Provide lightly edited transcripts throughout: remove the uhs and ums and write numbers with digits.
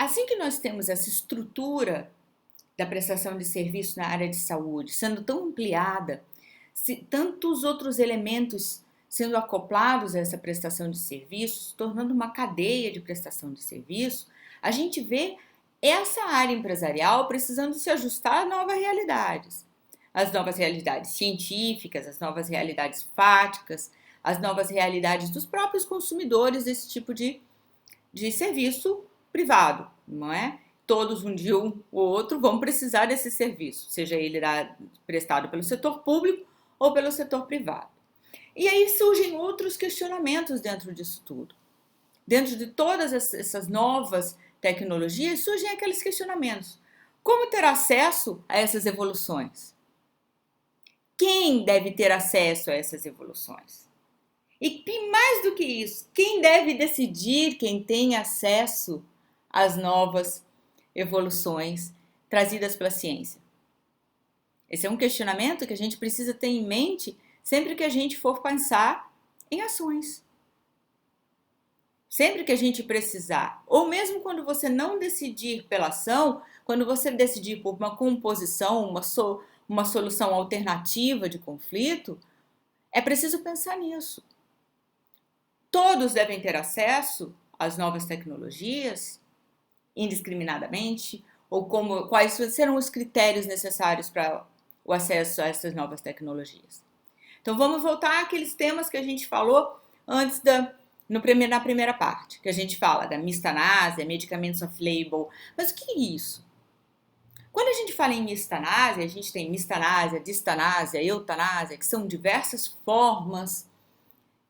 Assim que nós temos essa estrutura da prestação de serviço na área de saúde sendo tão ampliada, tantos outros elementos sendo acoplados a essa prestação de serviço, se tornando uma cadeia de prestação de serviço, a gente vê essa área empresarial precisando se ajustar a novas realidades. As novas realidades científicas, as novas realidades fáticas, as novas realidades dos próprios consumidores desse tipo de serviço privado, não é? Todos, um dia ou outro, vão precisar desse serviço, seja ele prestado pelo setor público ou pelo setor privado. E aí surgem outros questionamentos dentro disso tudo. Dentro de todas essas novas tecnologias, surgem aqueles questionamentos. Como ter acesso a essas evoluções? Quem deve ter acesso a essas evoluções? E mais do que isso, quem deve decidir quem tem acesso às novas evoluções trazidas pela ciência? Esse é um questionamento que a gente precisa ter em mente sempre que a gente for pensar em ações. Sempre que a gente precisar, ou mesmo quando você não decidir pela ação, quando você decidir por uma composição, uma solução alternativa de conflito, é preciso pensar nisso. Todos devem ter acesso às novas tecnologias, indiscriminadamente, ou quais serão os critérios necessários para o acesso a essas novas tecnologias. Então vamos voltar àqueles temas que a gente falou antes na primeira parte, que a gente fala da mistanásia, medicamentos off-label. Mas o que é isso? Quando a gente fala em mistanásia, a gente tem mistanásia, distanásia, eutanásia, que são diversas formas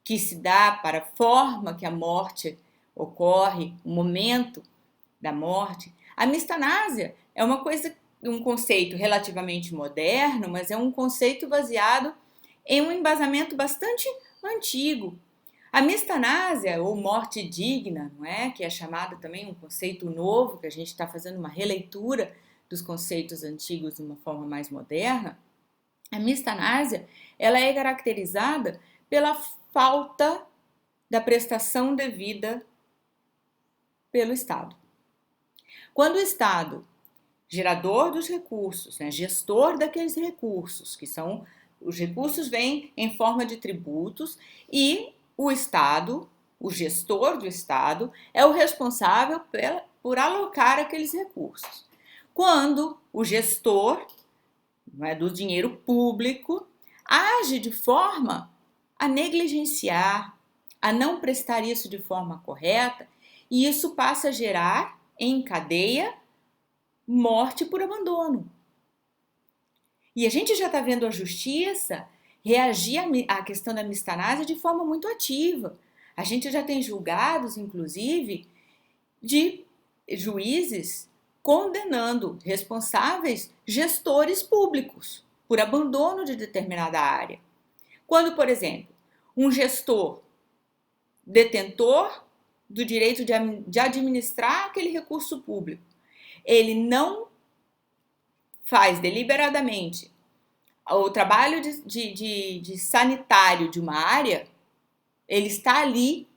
que se dá para a forma que a morte ocorre, o momento da morte. A mistanásia é um conceito relativamente moderno, mas é um conceito baseado em um embasamento bastante antigo. A mistanásia, ou morte digna, não é? Que é chamado também um conceito novo, que a gente está fazendo uma releitura dos conceitos antigos de uma forma mais moderna. A mistanásia, ela é caracterizada pela falta da prestação devida pelo Estado. Quando o Estado, gerador dos recursos, né, gestor daqueles recursos, que são os recursos vêm em forma de tributos, e o Estado, o gestor do Estado, é o responsável por alocar aqueles recursos. Quando o gestor, não é, do dinheiro público age de forma a negligenciar, a não prestar isso de forma correta, e isso passa a gerar, em cadeia, morte por abandono. E a gente já está vendo a justiça reagir à questão da mistanásia de forma muito ativa. A gente já tem julgados, inclusive, de juízes condenando responsáveis gestores públicos por abandono de determinada área. Quando, por exemplo, um gestor detentor do direito de administrar aquele recurso público, ele não faz deliberadamente o trabalho de sanitário de uma área, ele está ali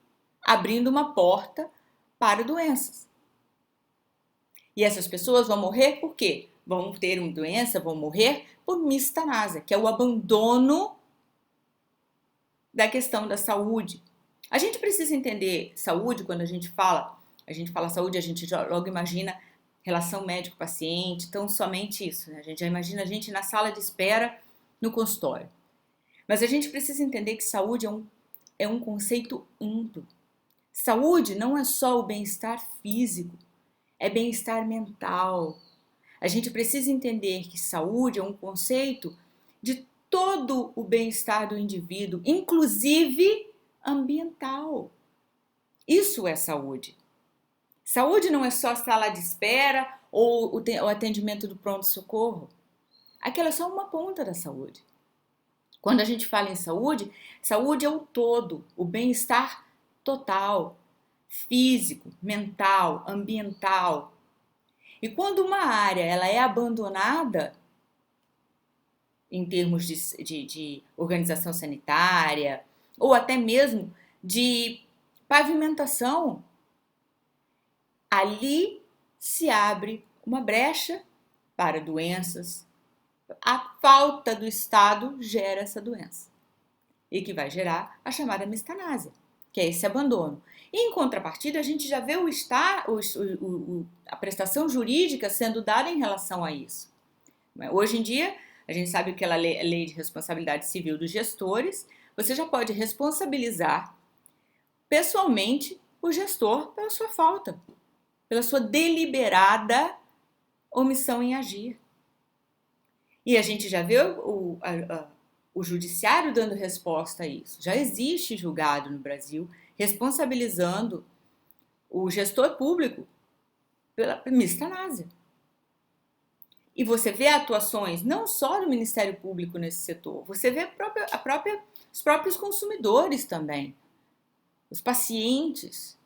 abrindo uma porta para doenças. E essas pessoas vão morrer por quê? Vão ter uma doença, vão morrer por mistanásia, que é o abandono da questão da saúde. A gente precisa entender saúde, quando a gente fala saúde, a gente logo imagina relação médico-paciente, então somente isso, né? A gente já imagina a gente na sala de espera no consultório. Mas a gente precisa entender que saúde é um conceito amplo. Saúde não é só o bem-estar físico, é bem-estar mental. A gente precisa entender que saúde é um conceito de todo o bem-estar do indivíduo, inclusive ambiental. Isso é saúde. Saúde não é só sala de espera ou o atendimento do pronto-socorro. Aquela é só uma ponta da saúde. Quando a gente fala em saúde, saúde é o todo, o bem-estar total, físico, mental, ambiental. E quando uma área ela é abandonada, em termos de organização sanitária, ou até mesmo de pavimentação, ali se abre uma brecha para doenças. A falta do Estado gera essa doença e que vai gerar a chamada mistanásia, que é esse abandono. E, em contrapartida, a gente já vê a prestação jurídica sendo dada em relação a isso. Hoje em dia, a gente sabe que a lei de responsabilidade civil dos gestores, você já pode responsabilizar pessoalmente o gestor pela sua falta, pela sua deliberada omissão em agir. E a gente já vê o judiciário dando resposta a isso. Já existe julgado no Brasil responsabilizando o gestor público pela mistanásia. E você vê atuações não só do Ministério Público nesse setor, você vê os próprios consumidores também, os pacientes,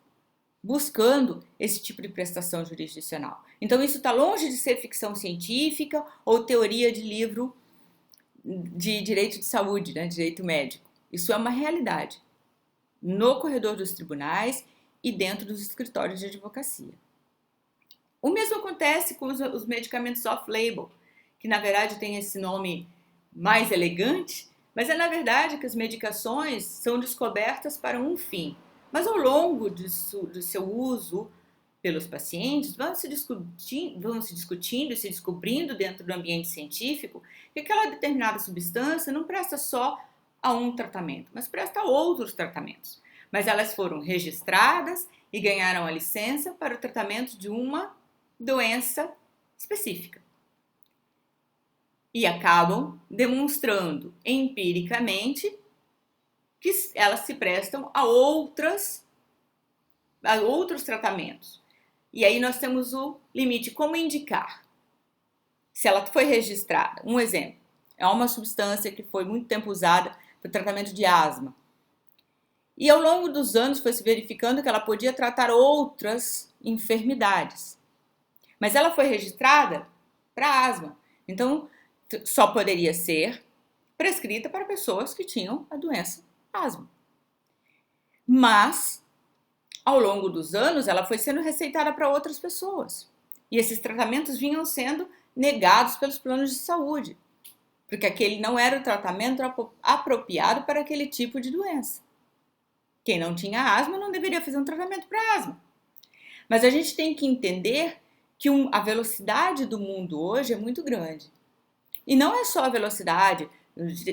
buscando esse tipo de prestação jurisdicional. Então isso está longe de ser ficção científica ou teoria de livro de direito de saúde, né, direito médico. Isso é uma realidade no corredor dos tribunais e dentro dos escritórios de advocacia. O mesmo acontece com os medicamentos off-label, que na verdade tem esse nome mais elegante, mas é na verdade que as medicações são descobertas para um fim. Mas ao longo do seu uso pelos pacientes, vão se discutindo e se descobrindo dentro do ambiente científico que aquela determinada substância não presta só a um tratamento, mas presta a outros tratamentos. Mas elas foram registradas e ganharam a licença para o tratamento de uma doença específica. E acabam demonstrando empiricamente que elas se prestam a outros tratamentos. E aí nós temos o limite, como indicar. Se ela foi registrada, um exemplo, é uma substância que foi muito tempo usada para o tratamento de asma. E ao longo dos anos foi se verificando que ela podia tratar outras enfermidades. Mas ela foi registrada para asma. Então, só poderia ser prescrita para pessoas que tinham a doença asma. Mas, ao longo dos anos, ela foi sendo receitada para outras pessoas. E esses tratamentos vinham sendo negados pelos planos de saúde, porque aquele não era o tratamento apropriado para aquele tipo de doença. Quem não tinha asma não deveria fazer um tratamento para asma. Mas a gente tem que entender que a velocidade do mundo hoje é muito grande. E não é só a velocidade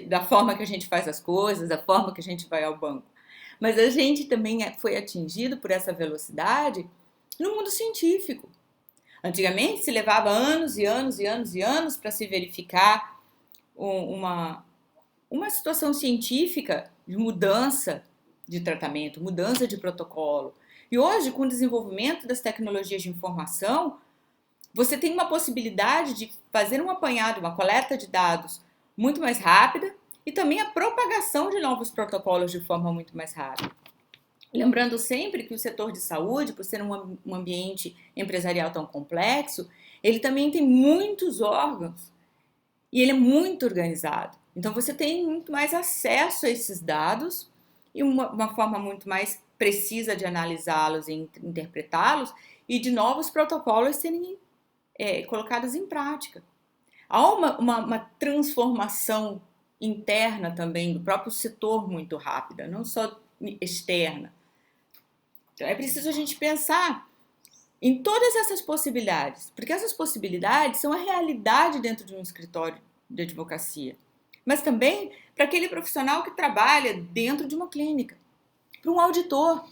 da forma que a gente faz as coisas, da forma que a gente vai ao banco. Mas a gente também foi atingido por essa velocidade no mundo científico. Antigamente se levava anos e anos e anos e anos para se verificar uma situação científica de mudança de tratamento, mudança de protocolo. E hoje, com o desenvolvimento das tecnologias de informação, você tem uma possibilidade de fazer um apanhado, uma coleta de dados muito mais rápida e também a propagação de novos protocolos de forma muito mais rápida. Lembrando sempre que o setor de saúde, por ser um ambiente empresarial tão complexo, ele também tem muitos órgãos e ele é muito organizado. Então você tem muito mais acesso a esses dados e uma forma muito mais precisa de analisá-los e interpretá-los e de novos protocolos serem colocados em prática. Há uma transformação interna também do próprio setor muito rápida, não só externa. Então é preciso a gente pensar em todas essas possibilidades, porque essas possibilidades são a realidade dentro de um escritório de advocacia, mas também para aquele profissional que trabalha dentro de uma clínica, para um auditor.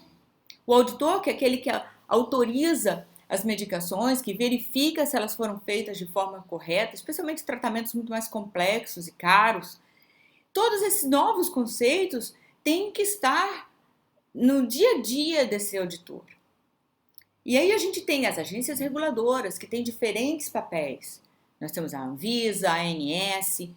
O auditor, que é aquele que autoriza as medicações, que verifica se elas foram feitas de forma correta, especialmente tratamentos muito mais complexos e caros. Todos esses novos conceitos têm que estar no dia a dia desse auditor. E aí a gente tem as agências reguladoras, que têm diferentes papéis. Nós temos a Anvisa, a ANS,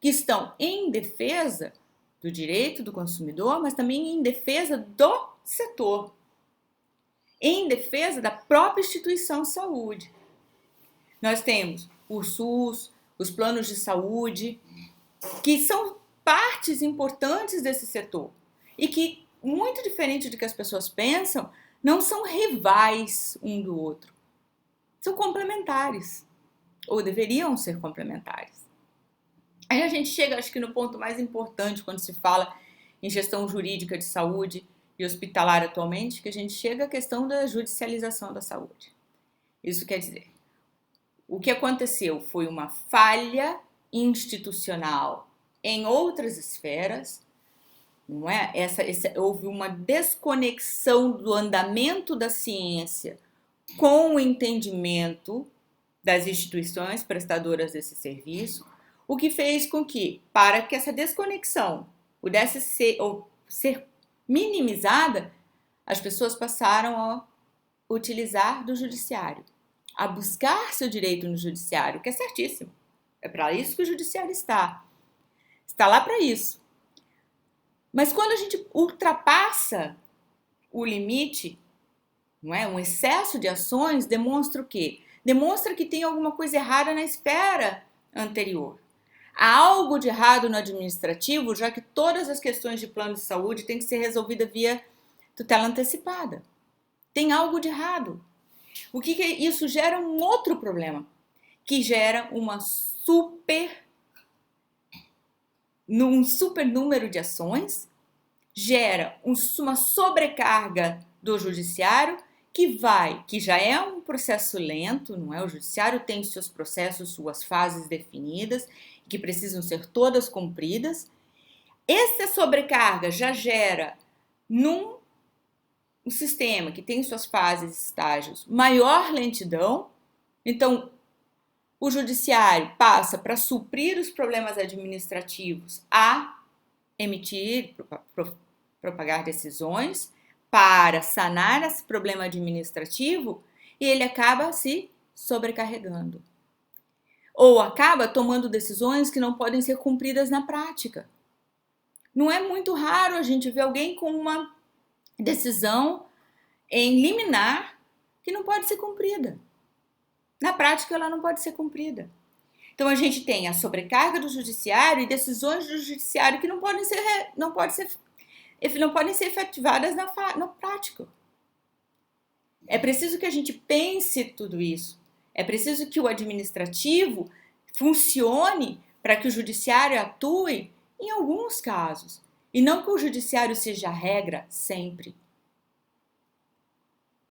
que estão em defesa do direito do consumidor, mas também em defesa do setor, em defesa da própria instituição de saúde. Nós temos o SUS, os planos de saúde, que são partes importantes desse setor e que, muito diferente do que as pessoas pensam, não são rivais um do outro. são complementares, ou deveriam ser complementares. Aí a gente chega, acho que no ponto mais importante quando se fala em gestão jurídica de saúde e hospitalar atualmente, que a gente chega à questão da judicialização da saúde. Isso quer dizer, o que aconteceu foi uma falha institucional em outras esferas, não é? Houve uma desconexão do andamento da ciência com o entendimento das instituições prestadoras desse serviço, o que fez com que, para que essa desconexão pudesse ser minimizada, as pessoas passaram a utilizar do judiciário, a buscar seu direito no judiciário, que é certíssimo. É para isso que o judiciário está. Está lá para isso. Mas quando a gente ultrapassa o limite, não é? Um excesso de ações demonstra o quê? Demonstra que tem alguma coisa errada na esfera anterior. Há algo de errado no administrativo, já que todas as questões de plano de saúde têm que ser resolvidas via tutela antecipada. Tem algo de errado. O que isso gera? Um outro problema, que gera um super número de ações, gera uma sobrecarga do judiciário que já é um processo lento, não é? O judiciário tem seus processos, suas fases definidas, que precisam ser todas cumpridas. Essa sobrecarga já gera num sistema que tem suas fases e estágios maior lentidão. Então, o judiciário passa para suprir os problemas administrativos a emitir, propagar decisões para sanar esse problema administrativo, e ele acaba se sobrecarregando. Ou acaba tomando decisões que não podem ser cumpridas na prática. Não é muito raro a gente ver alguém com uma decisão em liminar que não pode ser cumprida. Na prática, ela não pode ser cumprida. Então, a gente tem a sobrecarga do judiciário e decisões do judiciário que não podem ser efetivadas na prática. É preciso que a gente pense tudo isso. É preciso que o administrativo funcione para que o judiciário atue em alguns casos. E não que o judiciário seja a regra sempre.